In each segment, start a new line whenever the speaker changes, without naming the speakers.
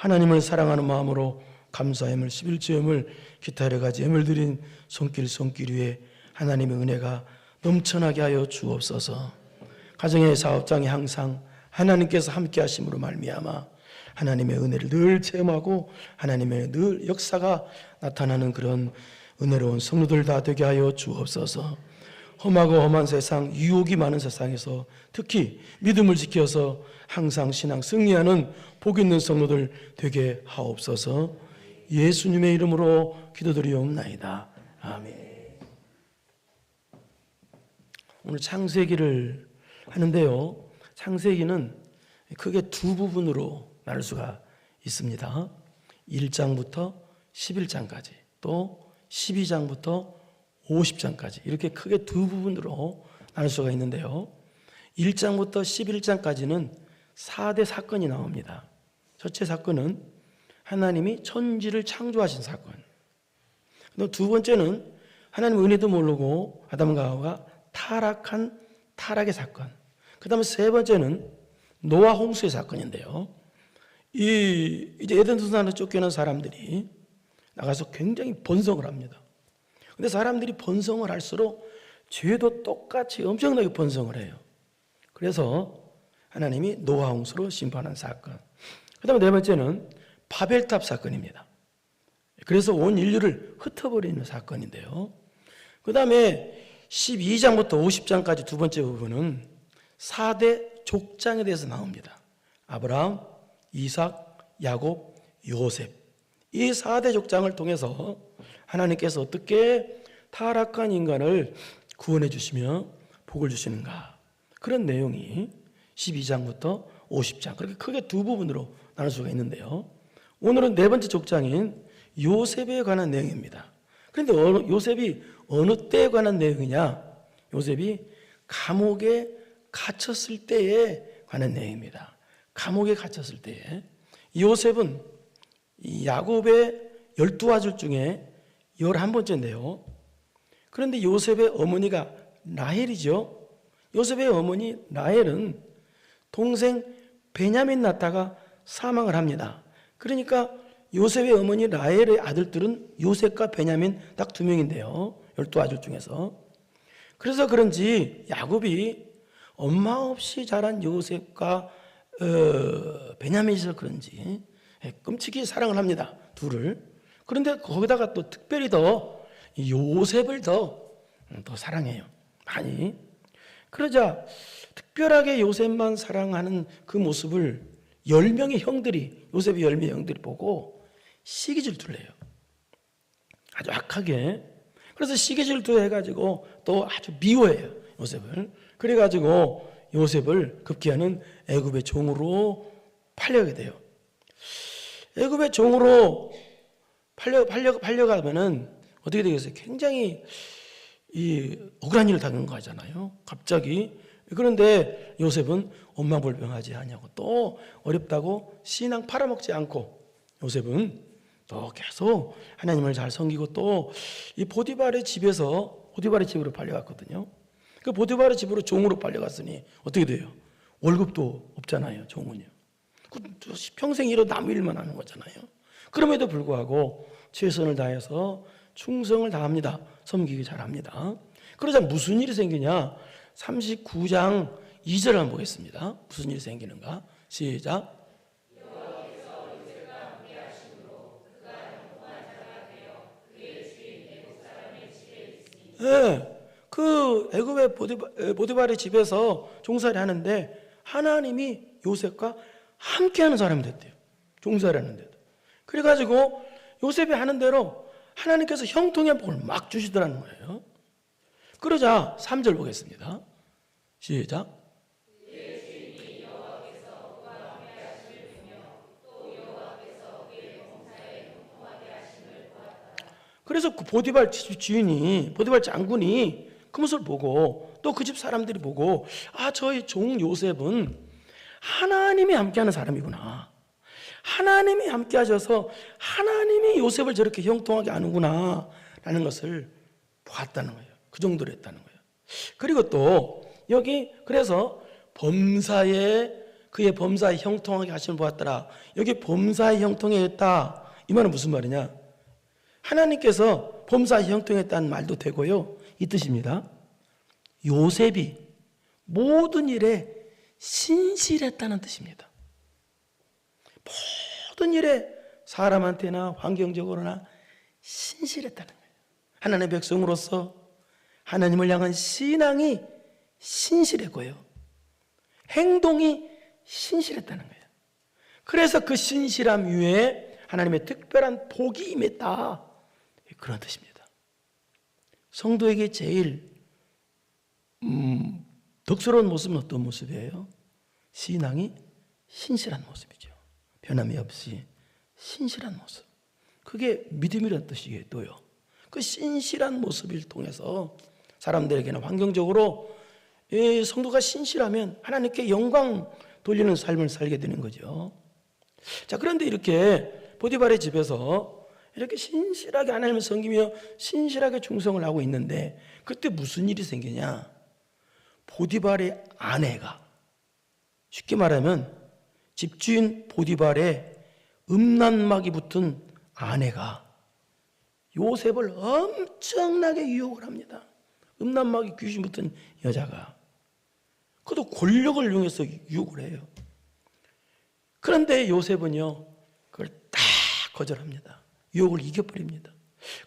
하나님을 사랑하는 마음으로 감사함을 11조임을 기타 여러 가지 예물 드린 손길 위에 하나님의 은혜가 넘쳐나게 하여 주옵소서. 가정의 사업장에 항상 하나님께서 함께 하심으로 말미암아 하나님의 은혜를 늘 체험하고 하나님의 늘 역사가 나타나는 그런 은혜로운 성도들 다 되게 하여 주옵소서. 험하고 험한 세상, 유혹이 많은 세상에서 특히 믿음을 지켜서 항상 신앙 승리하는 복 있는 성도들 되게 하옵소서. 예수님의 이름으로 기도드리옵나이다. 아멘. 오늘 창세기를 하는데요, 창세기는 크게 두 부분으로 나눌 수가 있습니다. 1장부터 11장까지, 또 12장부터 50장까지 이렇게 크게 두 부분으로 나눌 수가 있는데요, 1장부터 11장까지는 4대 사건이 나옵니다. 첫째 사건은 하나님이 천지를 창조하신 사건. 두 번째는 하나님의 은혜도 모르고 아담과 하와가 타락한 타락의 사건. 그 다음에 세 번째는 노아 홍수의 사건인데요, 이제 에덴 동산으로 쫓겨난 사람들이 나가서 굉장히 번성을 합니다. 근데 사람들이 번성을 할수록 죄도 똑같이 엄청나게 번성을 해요. 그래서 하나님이 노아 홍수로 심판한 사건. 그 다음에 네 번째는 바벨탑 사건입니다. 그래서 온 인류를 흩어버리는 사건인데요, 그 다음에 12장부터 50장까지 두 번째 부분은 4대 족장에 대해서 나옵니다. 아브라함, 이삭, 야곱, 요셉. 이 4대 족장을 통해서 하나님께서 어떻게 타락한 인간을 구원해 주시며 복을 주시는가, 그런 내용이 12장부터 50장, 그렇게 크게 두 부분으로 나눌 수가 있는데요, 오늘은 네 번째 족장인 요셉에 관한 내용입니다. 그런데 요셉이 어느 때에 관한 내용이냐? 요셉이 감옥에 갇혔을 때에 관한 내용입니다. 감옥에 갇혔을 때에. 요셉은 야곱의 12아들 중에 11번째인데요, 그런데 요셉의 어머니가 라헬이죠. 요셉의 어머니 라헬은 동생 베냐민 낳다가 사망을 합니다. 그러니까 요셉의 어머니 라헬의 아들들은 요셉과 베냐민 딱 두 명인데요, 12아들 중에서. 그래서 그런지 야곱이 엄마 없이 자란 요셉과 베냐민이서 그런지 끔찍이 사랑을 합니다, 둘을. 그런데 거기다가 또 특별히 더 요셉을 더 사랑해요, 많이. 그러자 특별하게 요셉만 사랑하는 그 모습을 10명의 형들이, 요셉의 10명의 형들이 보고 시기질투를 해요, 아주 악하게. 그래서 시기질투 해가지고 또 아주 미워해요, 요셉을. 그래가지고 요셉을 급기야는 애굽의 종으로 팔려게 돼요. 애굽의 종으로 팔려가면은 어떻게 되겠어요? 굉장히 억울한 일을 당한 거잖아요, 갑자기. 그런데 요셉은 원망불평하지 않냐고, 또 어렵다고 신앙 팔아먹지 않고 요셉은 또 계속 하나님을 잘 섬기고, 또 이 보디발의 집으로 팔려갔거든요. 그 보디발의 집으로 종으로 팔려갔으니 어떻게 돼요? 월급도 없잖아요, 종은요. 평생 이로 남 일만 하는 거잖아요. 그럼에도 불구하고 최선을 다해서 충성을 다합니다. 섬기기 잘합니다. 그러자 무슨 일이 생기냐? 39장 2절을 한번 보겠습니다. 무슨 일이 생기는가? 시작. 네, 그 애굽의 보디발의 집에서 종살이 하는데 하나님이 요셉과 함께하는 사람이 됐대요, 종살이 하는데도. 그래가지고 요셉이 하는 대로 하나님께서 형통의 복을 막 주시더라는 거예요. 그러자 3절 보겠습니다. 시작. 그래서 그 보디발 주인이, 보디발 장군이 그 모습을 보고, 또 그 집 사람들이 보고, 아, 저희 종 요셉은 하나님이 함께하는 사람이구나, 하나님이 함께 하셔서 하나님이 요셉을 저렇게 형통하게 하는구나 라는 것을 보았다는 거예요. 그 정도로 했다는 거예요. 그리고 또 여기 그래서 범사에 그의 범사에 형통하게 하심을 보았더라. 여기 범사에 형통했다. 이 말은 무슨 말이냐? 하나님께서 범사에 형통했다는 말도 되고요. 이 뜻입니다. 요셉이 모든 일에 신실했다는 뜻입니다. 모든 일에 사람한테나 환경적으로나 신실했다는 거예요. 하나님의 백성으로서 하나님을 향한 신앙이 신실했고요. 행동이 신실했다는 거예요. 그래서 그 신실함 위에 하나님의 특별한 복이 임했다. 그런 뜻입니다. 성도에게 제일 덕스러운 모습은 어떤 모습이에요? 신앙이 신실한 모습이죠. 변함이 없이 신실한 모습. 그게 믿음이라는 뜻이겠고요. 그 신실한 모습을 통해서 사람들에게나 환경적으로 이 성도가 신실하면 하나님께 영광 돌리는 삶을 살게 되는 거죠. 자, 그런데 이렇게 보디발의 집에서 이렇게 신실하게 하나님을 섬기며 신실하게 충성을 하고 있는데 그때 무슨 일이 생기냐? 보디발의 아내가, 쉽게 말하면 집주인 보디발의 음란막이 붙은 아내가 요셉을 엄청나게 유혹을 합니다. 음란막이 귀신 붙은 여자가. 그것도 권력을 이용해서 유혹을 해요. 그런데 요셉은요, 그걸 다 거절합니다. 유혹을 이겨버립니다.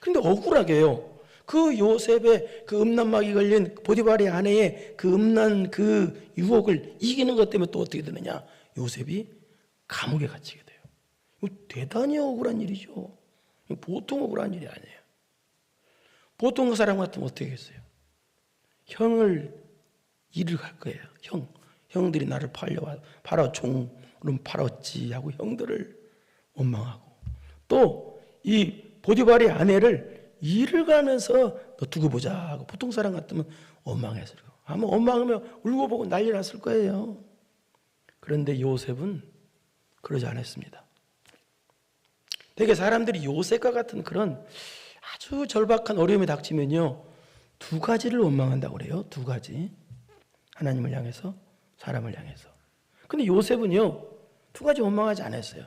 그런데 억울하게요, 그 요셉의 그 음란막이 걸린 보디발의 아내의 그 음란 그 유혹을 이기는 것 때문에 또 어떻게 되느냐? 요셉이 감옥에 갇히게 돼요. 이거 대단히 억울한 일이죠. 보통 억울한 일이 아니에요. 보통 그 사람 같으면 어떻게 하겠어요? 형을 일을 갈 거예요. 형들이 나를 팔아 종으로 팔았지 하고 형들을 원망하고, 또 이 보디발의 아내를 일을 가면서 너 두고 보자 하고, 보통 사람 같으면 원망했을 거예요. 아마 원망하면 울고 보고 난리 났을 거예요. 그런데 요셉은 그러지 않았습니다. 되게 사람들이 요셉과 같은 그런 아주 절박한 어려움이 닥치면요, 두 가지를 원망한다고 그래요. 두 가지. 하나님을 향해서, 사람을 향해서. 근데 요셉은요, 두 가지 원망하지 않았어요.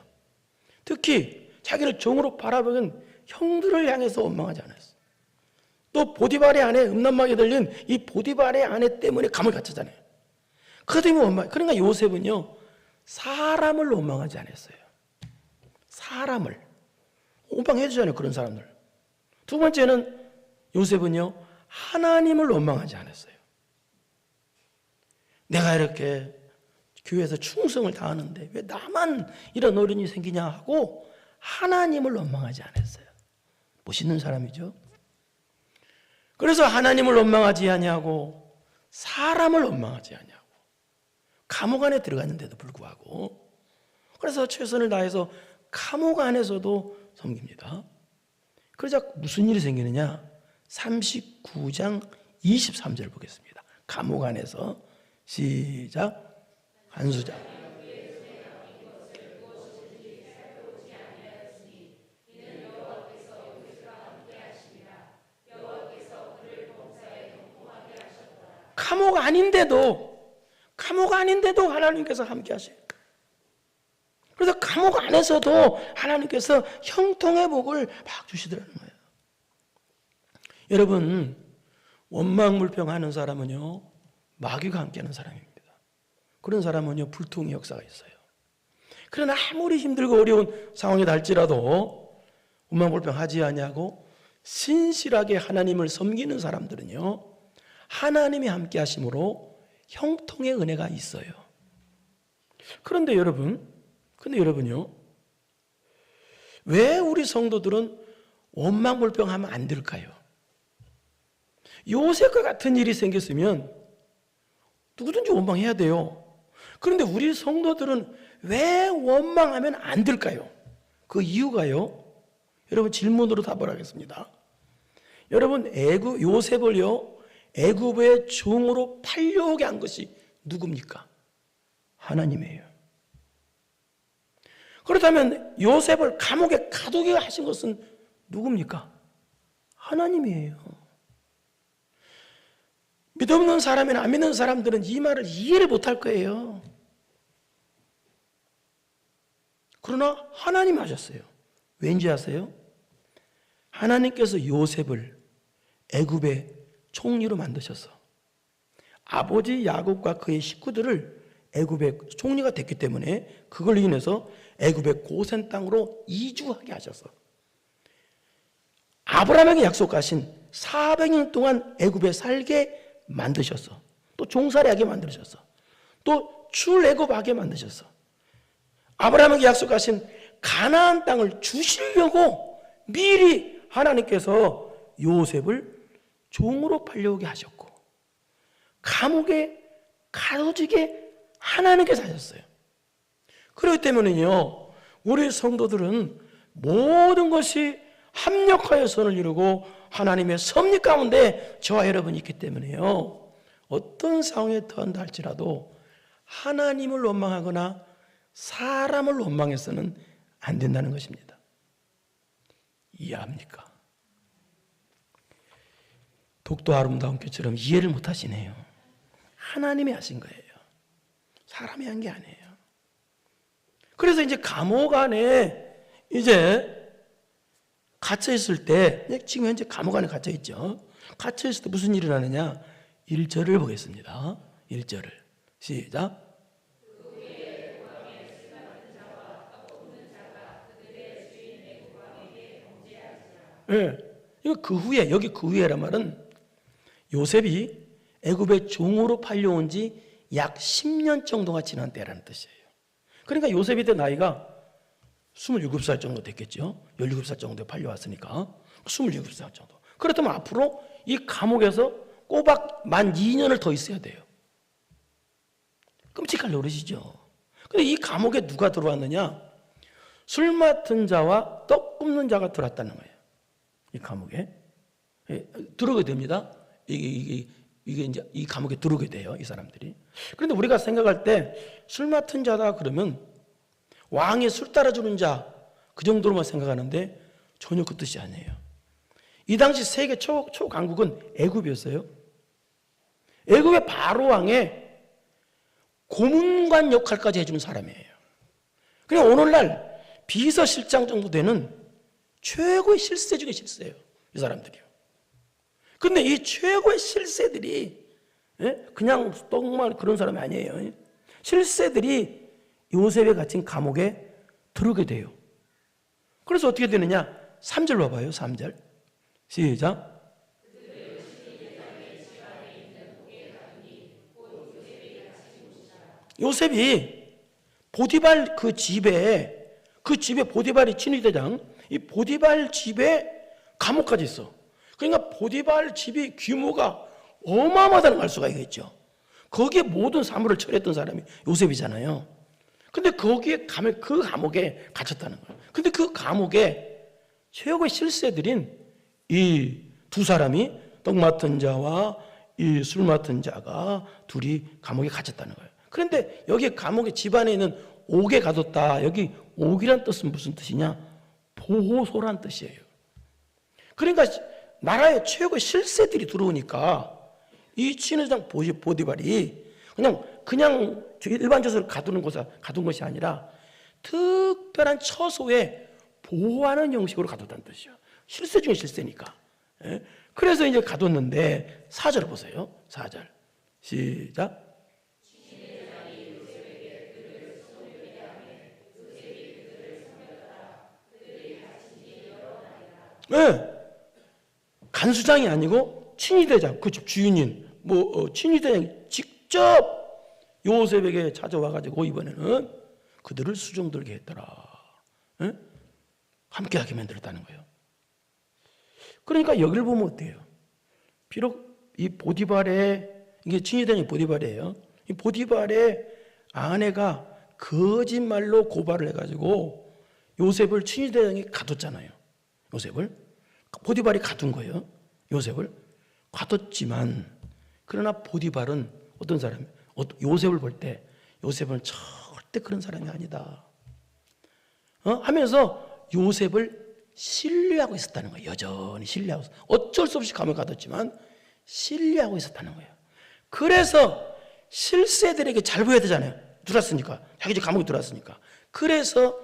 특히 자기를 종으로 바라보는 형들을 향해서 원망하지 않았어요. 또 보디발의 아내, 음란막에 들린 이 보디발의 아내 때문에 감옥에 갇혔잖아요. 그것 때문에 원망. 그러니까 요셉은요, 사람을 원망하지 않았어요. 사람을 원망해 주잖아요, 그런 사람들. 두 번째는 요셉은요, 하나님을 원망하지 않았어요. 내가 이렇게 교회에서 충성을 다하는데 왜 나만 이런 어려움이 생기냐 하고 하나님을 원망하지 않았어요. 멋있는 사람이죠. 그래서 하나님을 원망하지 아니하고 사람을 원망하지 아니하고 감옥 안에 들어갔는데도 불구하고, 그래서 최선을 다해서 감옥 안에서도 섬깁니다. 그러자 무슨 일이 생기느냐? 39장 23절 보겠습니다. 감옥 안에서 시작. 한수장. 감옥 아닌데도 하나님께서 함께 하세요. 그래서 감옥 안에서도 하나님께서 형통의 복을 막 주시더라는 거예요. 여러분, 원망불평하는 사람은요, 마귀가 함께하는 사람입니다. 그런 사람은요, 불통의 역사가 있어요. 그러나 아무리 힘들고 어려운 상황이 달지라도 원망불평하지 아니하고 신실하게 하나님을 섬기는 사람들은요, 하나님이 함께 하심으로 형통의 은혜가 있어요. 그런데 여러분요, 왜 우리 성도들은 원망불평하면 안 될까요? 요셉과 같은 일이 생겼으면 누구든지 원망해야 돼요. 그런데 우리 성도들은 왜 원망하면 안 될까요? 그 이유가요, 여러분 질문으로 답을 하겠습니다. 여러분, 요셉을요, 애굽의 종으로 팔려오게 한 것이 누굽니까? 하나님이에요. 그렇다면 요셉을 감옥에 가두게 하신 것은 누굽니까? 하나님이에요. 믿음없는 사람이나 안 믿는 사람들은 이 말을 이해를 못할 거예요. 그러나 하나님이 하셨어요. 왠지 아세요? 하나님께서 요셉을 애굽의 총리로 만드셔서 아버지 야곱과 그의 식구들을 애굽의 총리가 됐기 때문에 그걸 인해서 애굽의 고센 땅으로 이주하게 하셔서 아브라함에게 약속하신 400년 동안 애굽에 살게 만드셔서 또 종살이하게 만드셔서 또 출애굽하게 만드셔서 아브라함에게 약속하신 가나안 땅을 주시려고 미리 하나님께서 요셉을 종으로 팔려오게 하셨고 감옥에 가둬지게 하나님께서 하셨어요. 그렇기 때문에요, 우리 성도들은 모든 것이 합력하여 선을 이루고 하나님의 섭리 가운데 저와 여러분이 있기 때문에요, 어떤 상황에 처한다 할지라도 하나님을 원망하거나 사람을 원망해서는 안 된다는 것입니다. 이해합니까? 독도 아름다운 교처럼 이해를 못 하시네요. 하나님이 하신 거예요. 사람이 한 게 아니에요. 그래서 이제 감옥 안에 이제 갇혀 있을 때, 지금 현재 감옥 안에 갇혀 있죠. 갇혀 있을 때 무슨 일이 일어나느냐? 1절을 보겠습니다. 1절을 시작. 네. 이거 그 후에, 여기 그 후에란 말은 요셉이 애굽의 종으로 팔려온 지 약 10년 정도가 지난 때라는 뜻이에요. 그러니까 요셉이 때 나이가 27살 정도 됐겠죠. 17살 정도에 팔려왔으니까 27살 정도. 그렇다면 앞으로 이 감옥에서 꼬박 만 2년을 더 있어야 돼요. 끔찍할 노릇이죠. 근데 이 감옥에 누가 들어왔느냐? 술 맡은 자와 떡 굽는 자가 들어왔다는 거예요. 이 감옥에 들어오게 됩니다. 이게 이제 이 감옥에 들어오게 돼요, 이 사람들이. 그런데 우리가 생각할 때 술 맡은 자다 그러면 왕에 술 따라주는 자, 그 정도로만 생각하는데 전혀 그 뜻이 아니에요. 이 당시 세계 초강국은 애굽이었어요. 애굽의 바로 왕의 고문관 역할까지 해주는 사람이에요. 그냥 오늘날 비서실장 정도 되는 최고의 실세 중에 실세예요, 이 사람들이요. 근데 이 최고의 실세들이 그냥 정말 그런 사람이 아니에요. 실세들이 요셉에 갇힌 감옥에 들어오게 돼요. 그래서 어떻게 되느냐? 3절 봐봐요. 3절 시작. 요셉이 보디발 그 집에 보디발이 친위대장, 이 보디발 집에 감옥까지 있어. 그러니까 보디발 집이 규모가 어마어마하다는 걸 알 수가 있겠죠. 거기에 모든 사물을 처리했던 사람이 요셉이잖아요. 근데 거기에 그 감옥에 갇혔다는 거예요. 근데 그 감옥에 최고의 실세들인 이 두 사람이 떡 맡은 자와 이 술 맡은 자가 둘이 감옥에 갇혔다는 거예요. 그런데 여기 감옥의 집안에 있는 옥에 가뒀다. 여기 옥이란 뜻은 무슨 뜻이냐? 보호소란 뜻이에요. 그러니까 나라의 최고의 실세들이 들어오니까 이 친회장 보디발이 그냥 일반적으로 가둔 것이 아니라 특별한 처소에 보호하는 형식으로 가뒀다는 뜻이죠. 실세 중에 실세니까. 그래서 이제 가뒀는데 4절 보세요. 4절 시작. 네. 간수장이 아니고 친위대장, 그 집 주인인 친위대장이 직접 요셉에게 찾아와가지고 이번에는 그들을 수종들게 했더라. 네? 함께하게 만들었다는 거예요. 그러니까 여기를 보면 어때요? 비록 이 보디발의, 이게 친위대장이 보디발이에요. 이 보디발의 아내가 거짓말로 고발을 해가지고 요셉을 친위대장이 가뒀잖아요. 요셉을 보디발이 가둔 거예요. 요셉을 가뒀지만, 그러나 보디발은 어떤 사람이에요? 요셉을 볼 때 요셉은 절대 그런 사람이 아니다 하면서 요셉을 신뢰하고 있었다는 거예요. 여전히 신뢰하고 있었어요. 어쩔 수 없이 감옥에 가뒀지만 신뢰하고 있었다는 거예요. 그래서 실세들에게 잘 보여야 되잖아요. 들어왔으니까, 자기 집 감옥에 들어왔으니까. 그래서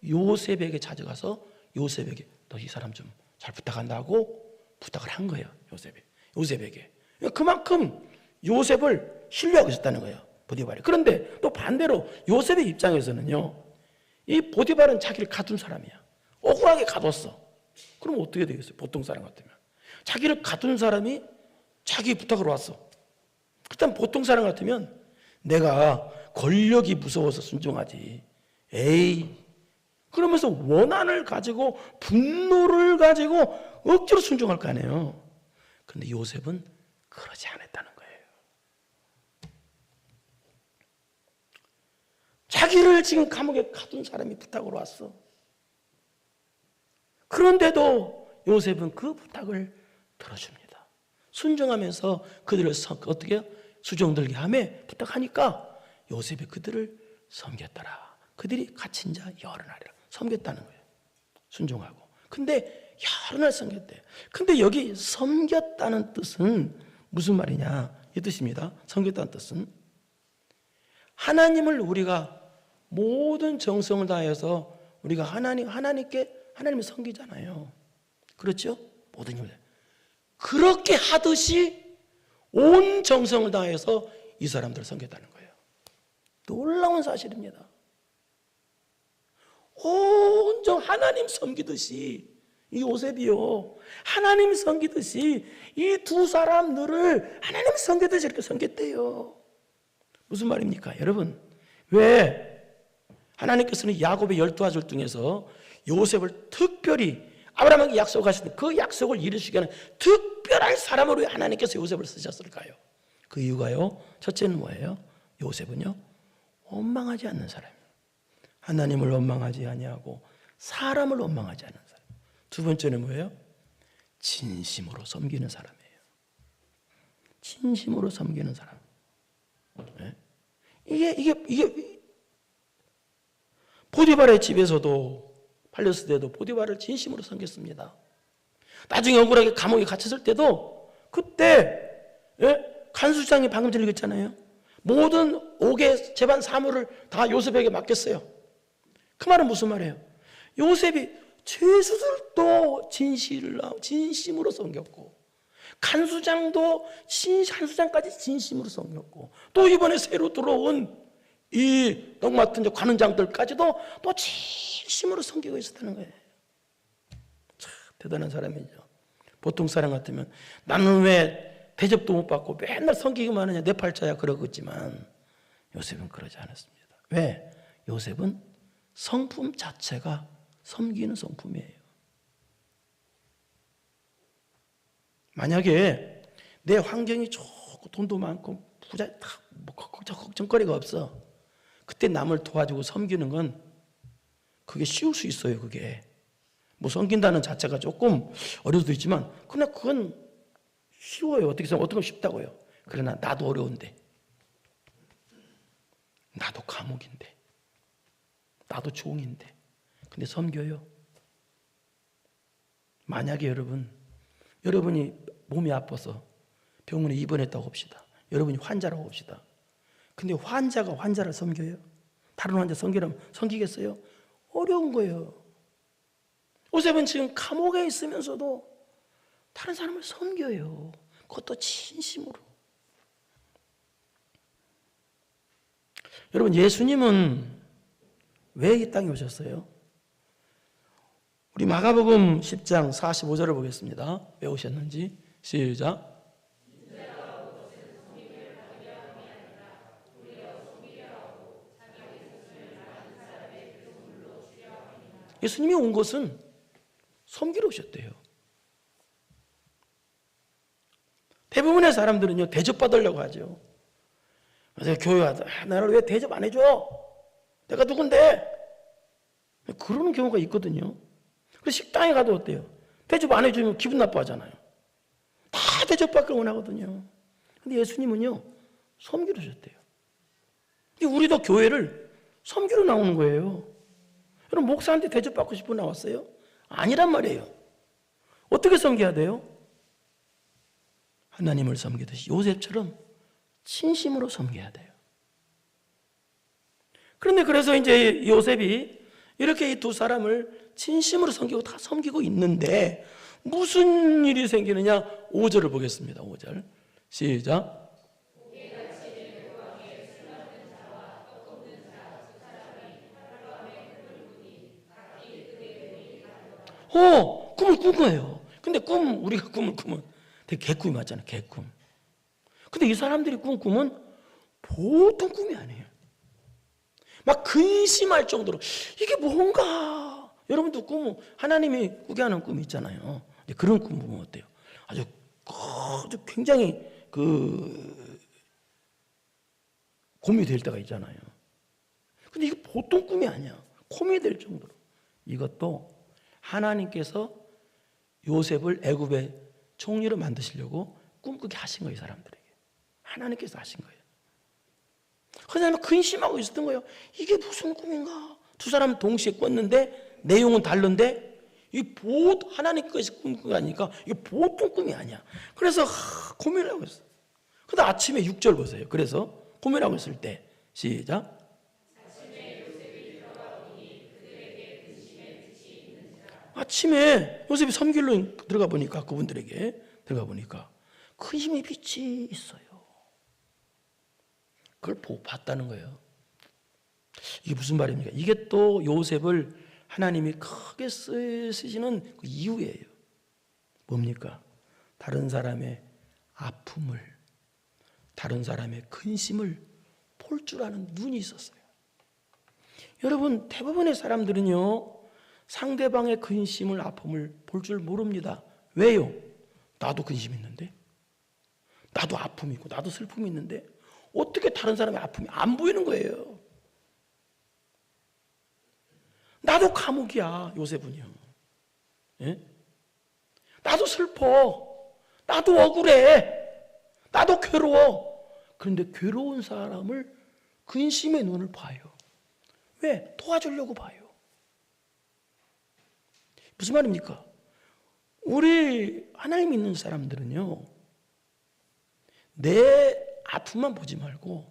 요셉에게 찾아가서 요셉에게 너 이 사람 좀 잘 부탁한다고 부탁을 한 거예요. 요셉에게. 그만큼 요셉을 신뢰하고 있었다는 거예요. 보디발이. 그런데 또 반대로 요셉의 입장에서는요, 이 보디발은 자기를 가둔 사람이야. 억울하게 가뒀어. 그럼 어떻게 되겠어요? 보통 사람 같으면. 자기를 가둔 사람이 자기 부탁으로 왔어. 그렇다면 보통 사람 같으면 내가 권력이 무서워서 순종하지. 에이. 그러면서 원한을 가지고 분노를 가지고 억지로 순종할 거 아니에요. 그런데 요셉은 그러지 않았다는 거예요. 자기를 지금 감옥에 가둔 사람이 부탁으로 왔어. 그런데도 요셉은 그 부탁을 들어줍니다. 순종하면서 그들을 어떻게 수종들게 하며 부탁하니까 요셉이 그들을 섬겼더라. 그들이 갇힌 자 여러 날이라 섬겼다는 거예요. 순종하고. 근데 여러 날 섬겼대요. 근데 여기 섬겼다는 뜻은 무슨 말이냐? 이 뜻입니다. 섬겼다는 뜻은 하나님을 우리가 모든 정성을 다해서 우리가 하나님을 섬기잖아요. 그렇죠? 모든 힘을 그렇게 하듯이 온 정성을 다해서 이 사람들을 섬겼다는 거예요. 놀라운 사실입니다. 온전 하나님 섬기듯이 이 요셉이요, 하나님 섬기듯이 이 두 사람들을 하나님 섬기듯이 이렇게 섬겼대요. 무슨 말입니까? 여러분, 왜 하나님께서는 야곱의 12아들 중에서 요셉을 특별히 아브라함에게 약속하신 그 약속을 이루시기 위한 특별한 사람으로 하나님께서 요셉을 쓰셨을까요? 그 이유가요, 첫째는 뭐예요? 요셉은요, 원망하지 않는 사람이에요. 하나님을 원망하지 아니하고 사람을 원망하지 않는 사람. 두 번째는 뭐예요? 진심으로 섬기는 사람이에요. 진심으로 섬기는 사람. 네? 이게 보디발의 집에서도 팔렸을 때도 보디발을 진심으로 섬겼습니다. 나중에 억울하게 감옥에 갇혔을 때도 그때 간수장이 방금 전에 얘기했잖아요. 모든 옥의 재반 사무를 다 요셉에게 맡겼어요. 그 말은 무슨 말이에요? 요셉이 죄수들도 진심으로 섬겼고 간수장까지 진심으로 섬겼고 또 이번에 새로 들어온 이 떡 맡은 관원장들까지도 또 진심으로 섬기고 있었다는 거예요. 참 대단한 사람이죠. 보통 사람 같으면 나는 왜 대접도 못 받고 맨날 섬기기만 하냐 내 팔자야 그러겠지만 요셉은 그러지 않았습니다. 왜? 요셉은 성품 자체가 섬기는 성품이에요. 만약에 내 환경이 좋고 돈도 많고 부자 걱정거리가 없어. 그때 남을 도와주고 섬기는 건 그게 쉬울 수 있어요. 그게 뭐 섬긴다는 자체가 조금 어려울 수도 있지만 그러나 그건 쉬워요. 어떻게 쉽다고요. 그러나 나도 어려운데, 나도 감옥인데, 나도 종인데 근데 섬겨요. 만약에 여러분이 몸이 아파서 병원에 입원했다고 합시다. 여러분이 환자라고 합시다. 근데 환자가 환자를 섬겨요? 다른 환자 섬기겠어요? 어려운 거예요. 요셉은 지금 감옥에 있으면서도 다른 사람을 섬겨요. 그것도 진심으로. 여러분, 예수님은 왜 이 땅에 오셨어요? 우리 마가복음 10장 45절을 보겠습니다. 왜 오셨는지 시작. 예수님이 온 것은 섬기러 오셨대요. 대부분의 사람들은요, 대접받으려고 하죠. 그래서 교회 와서 나를 왜 대접 안 해줘? 내가 누군데? 그러는 경우가 있거든요. 그래서 식당에 가도 어때요? 대접 안 해주면 기분 나빠하잖아요. 다 대접받기를 원하거든요. 근데 예수님은요, 섬기러 오셨대요. 우리도 교회를 섬기러 나오는 거예요. 여러분, 목사한테 대접받고 싶어 나왔어요? 아니란 말이에요. 어떻게 섬겨야 돼요? 하나님을 섬기듯이 요셉처럼 진심으로 섬겨야 돼요. 그런데 그래서 이제 요셉이 이렇게 이 두 사람을 진심으로 섬기고 다 섬기고 있는데 무슨 일이 생기느냐? 5절을 보겠습니다. 5절 시작. 꿈을 꾼 거예요. 근데 우리가 꿈을 꾸면 되게 개꿈이 맞잖아요. 개꿈. 근데 이 사람들이 꾼 꿈은 보통 꿈이 아니에요. 막 근심할 정도로 이게 뭔가. 여러분도 하나님이 꾸게 하는 꿈이 있잖아요. 그런 꿈 보면 어때요? 아주 굉장히 고민이 될 때가 있잖아요. 근데 이게 보통 꿈이 아니야. 고민이 될 정도로. 이것도 하나님께서 요셉을 애굽의 총리로 만드시려고 꿈꾸게 하신 거예요. 이 사람들에게. 하나님께서 하신 거예요. 그래서 근심하고 있었던 거예요. 이게 무슨 꿈인가? 두 사람 동시에 꿨는데 내용은 다른데 하나님께서 꿈꾸니까 이게 보통 꿈이 아니야. 그래서 고민을 하고 있어요. 근데 아침에 6절 보세요. 그래서 고민하고 있을 때 시작. 아침에 요셉이 섬길로 들어가 보니까 그분들에게 들어가 보니까 근심의 빛이 있어요. 그걸 보고 봤다는 거예요. 이게 무슨 말입니까? 이게 또 요셉을 하나님이 크게 쓰시는 그 이유예요. 뭡니까? 다른 사람의 아픔을, 다른 사람의 근심을 볼 줄 아는 눈이 있었어요. 여러분, 대부분의 사람들은요, 상대방의 근심을, 아픔을 볼 줄 모릅니다. 왜요? 나도 근심 있는데, 나도 아픔이 있고, 나도 슬픔이 있는데 어떻게 다른 사람의 아픔이 안 보이는 거예요? 나도 감옥이야, 요셉은요. 예? 나도 슬퍼, 나도 억울해, 나도 괴로워. 그런데 괴로운 사람을 근심의 눈을 봐요. 왜? 도와주려고 봐요. 무슨 말입니까? 우리 하나님 믿는 사람들은요, 내 아픔만 보지 말고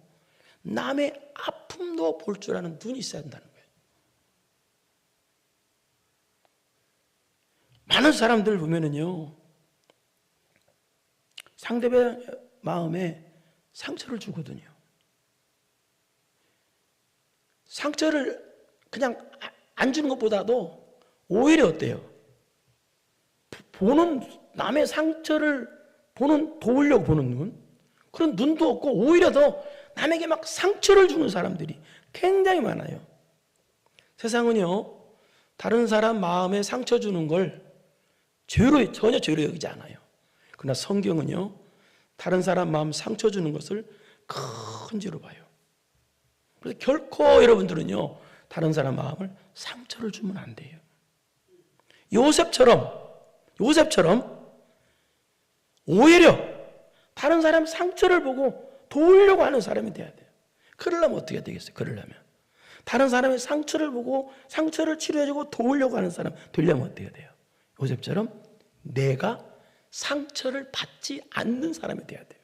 남의 아픔도 볼 줄 아는 눈이 있어야 한다는 거예요. 많은 사람들 보면은요, 상대방 마음에 상처를 주거든요. 상처를 그냥 안 주는 것보다도 오히려 어때요? 남의 상처를 도우려고 보는 눈? 그런 눈도 없고 오히려 더 남에게 막 상처를 주는 사람들이 굉장히 많아요. 세상은요, 다른 사람 마음에 상처 주는 걸 전혀 죄로 여기지 않아요. 그러나 성경은요, 다른 사람 마음 상처 주는 것을 큰 죄로 봐요. 그래서 결코 여러분들은요, 다른 사람 마음을 상처를 주면 안 돼요. 요셉처럼 오히려 다른 사람 상처를 보고 도우려고 하는 사람이 돼야 돼요. 그러려면 어떻게 되겠어요? 그러려면 다른 사람의 상처를 보고 상처를 치료해주고 도우려고 하는 사람 되려면 어떻게 돼요? 요셉처럼 내가 상처를 받지 않는 사람이 돼야 돼요.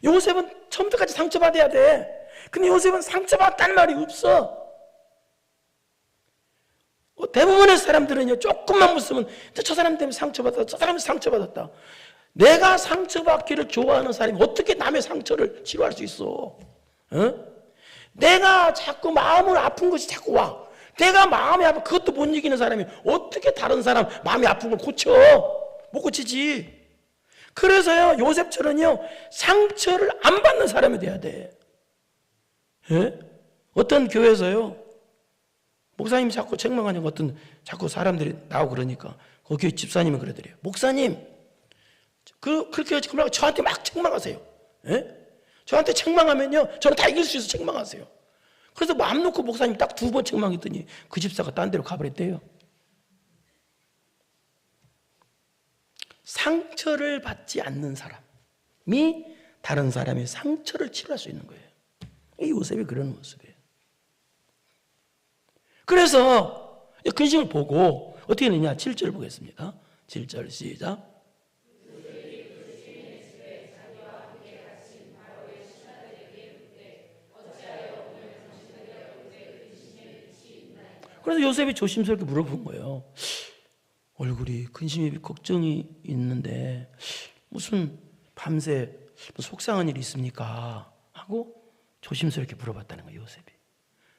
요셉은 처음부터까지 상처받아야 돼. 근데 요셉은 상처받았다는 말이 없어. 대부분의 사람들은요, 조금만 웃으면 저 사람 때문에 상처받았다, 저 사람 상처받았다. 내가 상처받기를 좋아하는 사람이 어떻게 남의 상처를 치료할 수 있어? 내가 자꾸 마음을 아픈 것이 자꾸 와. 내가 마음이 아파 그것도 못 이기는 사람이 어떻게 다른 사람 마음이 아픈 걸 고쳐? 못 고치지. 그래서요, 요셉처럼요, 상처를 안 받는 사람이 돼야 돼. 어떤 교회에서요, 목사님이 자꾸 책망하냐고 자꾸 사람들이 나오고 그러니까 거기 집사님은 그러더래요. 목사님, 그렇게 저한테 막 책망하세요. 저한테 책망하면요, 저는 다 이길 수 있어서 책망하세요. 그래서 마음 놓고 목사님 딱 2번 책망했더니 그 집사가 딴 데로 가버렸대요. 상처를 받지 않는 사람이 다른 사람의 상처를 치료할 수 있는 거예요. 이 요셉이 그런 모습이에요. 그래서 근심을 보고 어떻게 했느냐? 7절 보겠습니다. 7절 시작. 그래서 요셉이 조심스럽게 물어본 거예요. 얼굴이 근심이 걱정이 있는데 무슨 밤새 속상한 일이 있습니까? 하고 조심스럽게 물어봤다는 거예요, 요셉이.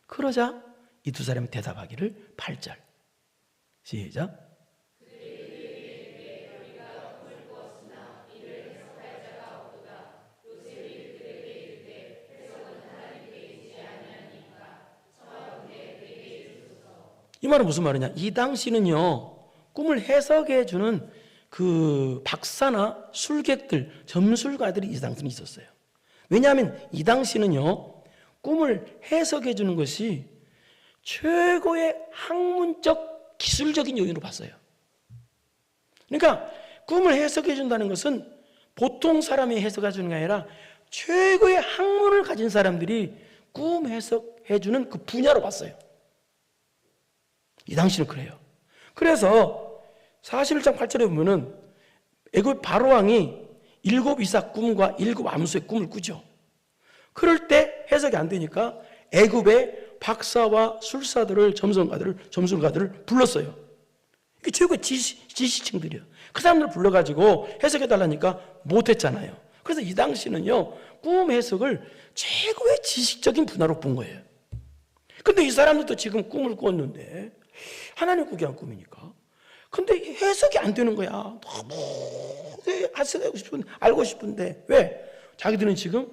그러자 이 두 사람이 대답하기를 8절. 시작. 이 말은 무슨 말이냐? 이 당시는요, 꿈을 해석해 주는 그 박사나 술객들, 점술가들이 이 당시는 있었어요. 왜냐하면 이 당시는요, 꿈을 해석해 주는 것이 최고의 학문적, 기술적인 요인으로 봤어요. 그러니까 꿈을 해석해 준다는 것은 보통 사람이 해석해 주는 게 아니라 최고의 학문을 가진 사람들이 꿈 해석해 주는 그 분야로 봤어요. 이 당시는 그래요. 그래서 41장 8절에 보면은 애굽 바로왕이 7 이삭 꿈과 7 암수의 꿈을 꾸죠. 그럴 때 해석이 안 되니까 애굽의 박사와 술사들을, 점술가들을 불렀어요. 이게 최고의 지식층들이에요. 그 사람들을 불러가지고 해석해달라니까 못했잖아요. 그래서 이 당시는요, 꿈 해석을 최고의 지식적인 분야로 본 거예요. 근데 이 사람들도 지금 꿈을 꿨는데 하나님 꾸기 한 꿈이니까. 근데 해석이 안 되는 거야. 너무 알고 싶은데. 왜? 자기들은 지금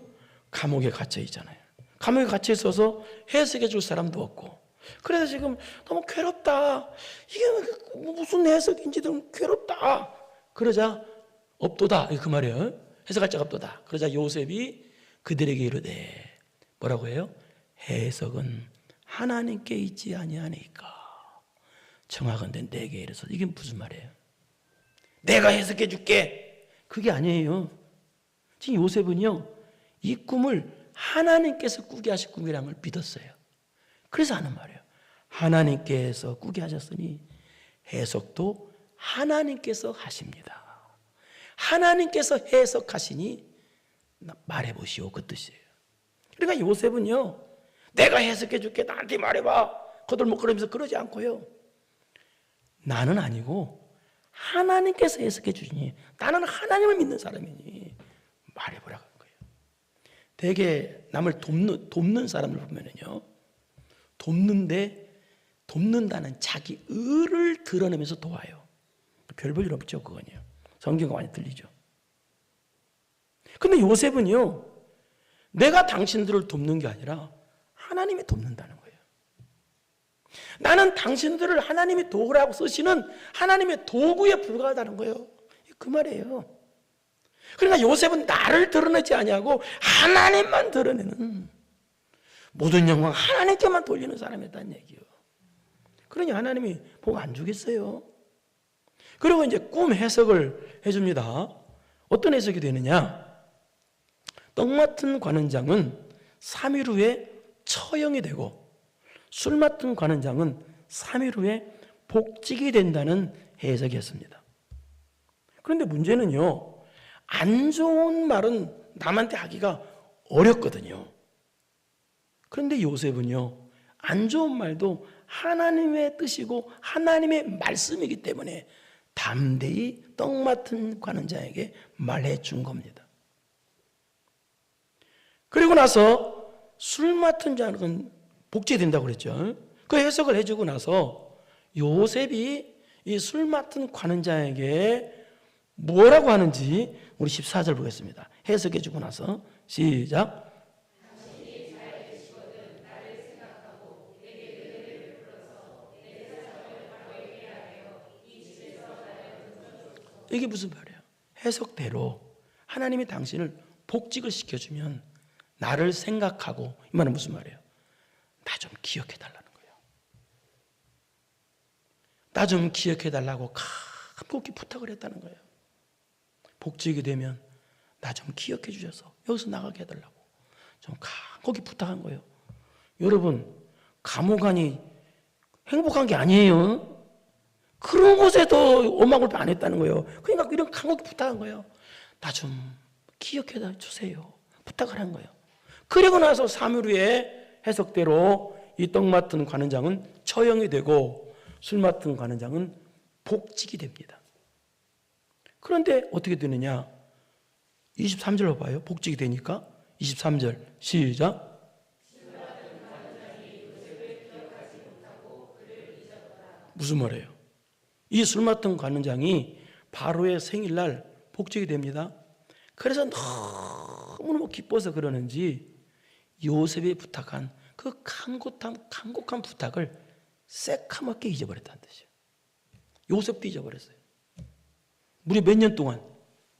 감옥에 갇혀 있잖아요. 감옥에 갇혀 있어서 해석해 줄 사람도 없고. 그래서 지금 너무 괴롭다. 이게 무슨 해석인지 너무 괴롭다. 그러자 없도다. 그 말이에요. 해석할 자가 없도다. 그러자 요셉이 그들에게 이르되 뭐라고 해요? 해석은 하나님께 있지 아니하니까 청하건대 내게 이르소서. 이게 무슨 말이에요? 내가 해석해 줄게. 그게 아니에요. 지금 요셉은요, 이 꿈을 하나님께서 꾸게 하실 꿈이라는 걸 믿었어요. 그래서 하는 말이에요. 하나님께서 꾸게 하셨으니 해석도 하나님께서 하십니다. 하나님께서 해석하시니 말해보시오, 그 뜻이에요. 그러니까 요셉은요, 내가 해석해 줄게, 나한테 말해봐, 거들먹거리면서 그러지 않고요, 나는 아니고 하나님께서 해석해 주시니, 나는 하나님을 믿는 사람이니 말해보라고 한 거예요. 되게 남을 돕는 사람을 보면은요, 돕는다는 자기 의를 드러내면서 도와요. 별 볼 일 없죠, 그건요. 성경과 많이 들리죠. 근데 요셉은요, 내가 당신들을 돕는 게 아니라 하나님이 돕는다는 거예요. 나는 당신들을 하나님이 도우라고 쓰시는 하나님의 도구에 불과하다는 거예요. 그 말이에요. 그러니까 요셉은 나를 드러내지 아니하고 하나님만 드러내는, 모든 영광 하나님께만 돌리는 사람이었다는 얘기예요. 그러니 하나님이 복 안 주겠어요. 그리고 이제 꿈 해석을 해줍니다. 어떤 해석이 되느냐? 떡 맡은 관원장은 3일 후에 처형이 되고 술 맡은 관원장은 3일 후에 복직이 된다는 해석이었습니다. 그런데 문제는요, 안 좋은 말은 남한테 하기가 어렵거든요. 그런데 요셉은요, 안 좋은 말도 하나님의 뜻이고 하나님의 말씀이기 때문에 담대히 떡 맡은 관원장에게 말해준 겁니다. 그리고 나서 술 맡은 자는 복제된다고 그랬죠. 그 해석을 해주고 나서 요셉이 이 술 맡은 관원장에게 뭐라고 하는지 우리 14절 보겠습니다. 해석해주고 나서 시작. 이게 무슨 말이에요? 해석대로 하나님이 당신을 복직을 시켜주면 나를 생각하고, 이 말은 무슨 말이에요? 나 좀 기억해달라는 거예요. 나 좀 기억해달라고 간곡히 부탁을 했다는 거예요. 복직이 되면 나 좀 기억해 주셔서 여기서 나가게 해달라고 좀 간곡히 부탁한 거예요. 여러분, 감옥 안이 행복한 게 아니에요. 그런 곳에도 엄마굴배 안 했다는 거예요. 그러니까 이런 간곡히 부탁한 거예요. 나 좀 기억해 주세요. 부탁을 한 거예요. 그리고 나서 3일 후에 해석대로 이 떡 맡은 관원장은 처형이 되고 술 맡은 관원장은 복직이 됩니다. 그런데 어떻게 되느냐? 23절 봐봐요. 복직이 되니까 23절 시작. 무슨 말이에요? 이 술 맡은 관원장이 바로의 생일날 복직이 됩니다. 그래서 너무너무 기뻐서 그러는지 요셉이 부탁한 그 간곡한 부탁을 새카맣게 잊어버렸다는 뜻이에요. 요셉도 잊어버렸어요. 무려 몇 년 동안?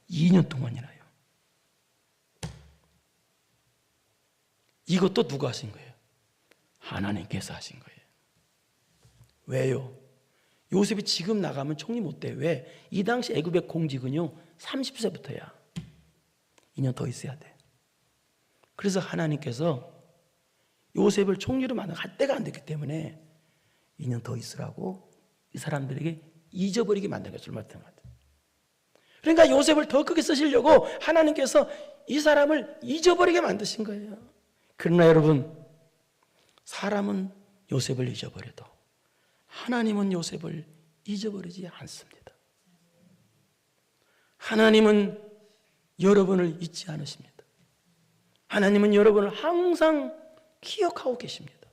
2년 동안이나요. 이것도 누가 하신 거예요? 하나님께서 하신 거예요. 왜요? 요셉이 지금 나가면 총리 못 돼. 왜? 이 당시 애굽의 공직은요 30세부터야. 2년 더 있어야 돼. 그래서 하나님께서 요셉을 총리로 만들 때가 안 됐기 때문에 2년 더 있으라고 이 사람들에게 잊어버리게 만든 거예요. 술 맡은 것. 그러니까 요셉을 더 크게 쓰시려고 하나님께서 이 사람을 잊어버리게 만드신 거예요. 그러나 여러분, 사람은 요셉을 잊어버려도 하나님은 요셉을 잊어버리지 않습니다. 하나님은 여러분을 잊지 않으십니다. 하나님은 여러분을 항상 기억하고 계십니다.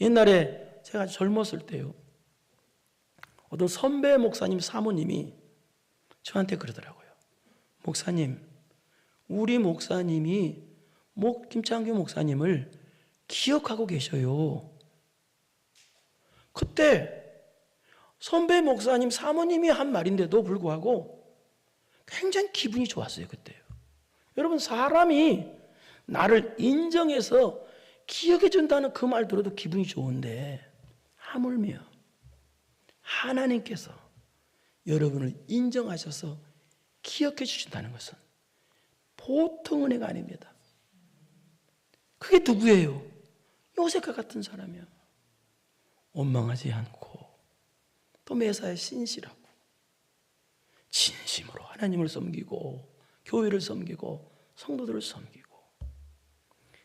옛날에 제가 젊었을 때요, 어떤 선배 목사님 사모님이 저한테 그러더라고요. 목사님, 우리 목사님이 김창규 목사님을 기억하고 계셔요. 그때 선배 목사님 사모님이 한 말인데도 불구하고 굉장히 기분이 좋았어요. 그때요. 여러분, 사람이 나를 인정해서 기억해 준다는 그 말 들어도 기분이 좋은데 하물며 하나님께서 여러분을 인정하셔서 기억해 주신다는 것은 보통 은혜가 아닙니다. 그게 누구예요? 요셉과 같은 사람이요. 원망하지 않고 또 매사에 신실하고 진심으로 하나님을 섬기고 교회를 섬기고 성도들을 섬기고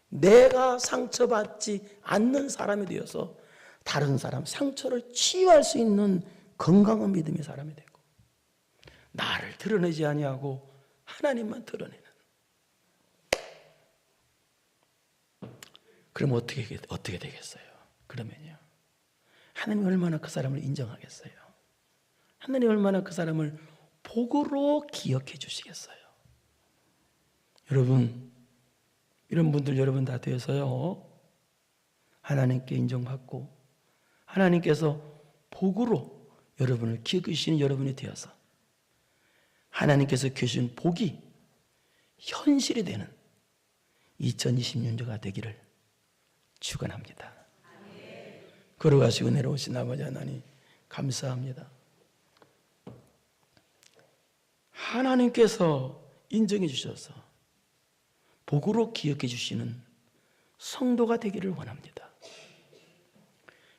내가 상처받지 않는 사람이 되어서 다른 사람 상처를 치유할 수 있는 건강한 믿음의 사람이 되고 나를 드러내지 아니하고 하나님만 드러내는. 그럼 어떻게 되겠어요? 그러면요, 하나님이 얼마나 그 사람을 인정하겠어요? 하나님이 얼마나 그 사람을 복으로 기억해 주시겠어요? 여러분, 이런 분들 여러분 다 되어서요, 하나님께 인정받고 하나님께서 복으로 여러분을 기억해 주시는 여러분이 되어서 하나님께서 주신 복이 현실이 되는 2020년도가 되기를 축원합니다. 걸어가시고 내려오신 아버지 하나님 감사합니다. 하나님께서 인정해 주셔서 복으로 기억해 주시는 성도가 되기를 원합니다.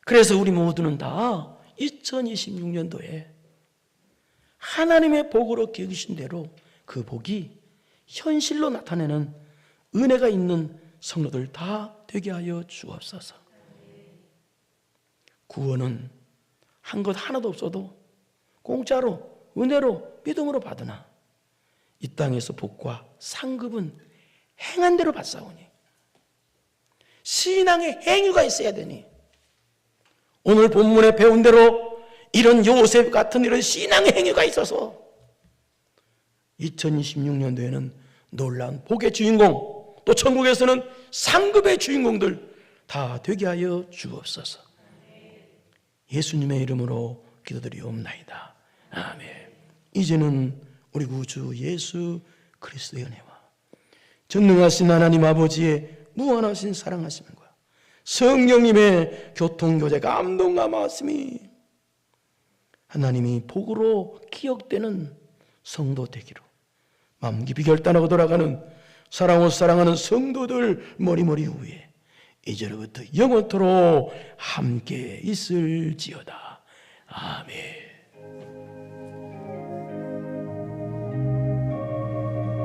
그래서 우리 모두는 다 2026년도에 하나님의 복으로 기억해 주신 대로 그 복이 현실로 나타내는 은혜가 있는 성도들 다 되게 하여 주옵소서. 구원은 한 것 하나도 없어도 공짜로 은혜로 믿음으로 받으나 이 땅에서 복과 상급은 행한 대로 받사오니 신앙의 행위가 있어야 되니 오늘 본문에 배운 대로 이런 요셉 같은 이런 신앙의 행위가 있어서 2026년도에는 놀라운 복의 주인공 또 천국에서는 상급의 주인공들 다 되게 하여 주옵소서. 예수님의 이름으로 기도드리옵나이다. 아멘. 이제는 우리 구주 예수 그리스도의 은혜와 전능하신 하나님 아버지의 무한하신 사랑하심과 성령님의 교통교제 감동 감화심이 하나님이 복으로 기억되는 성도 되기로 마음 깊이 결단하고 돌아가는 사랑으로 사랑하는 성도들 머리머리 위에 이제로부터 영원토록 함께 있을지어다. 아멘.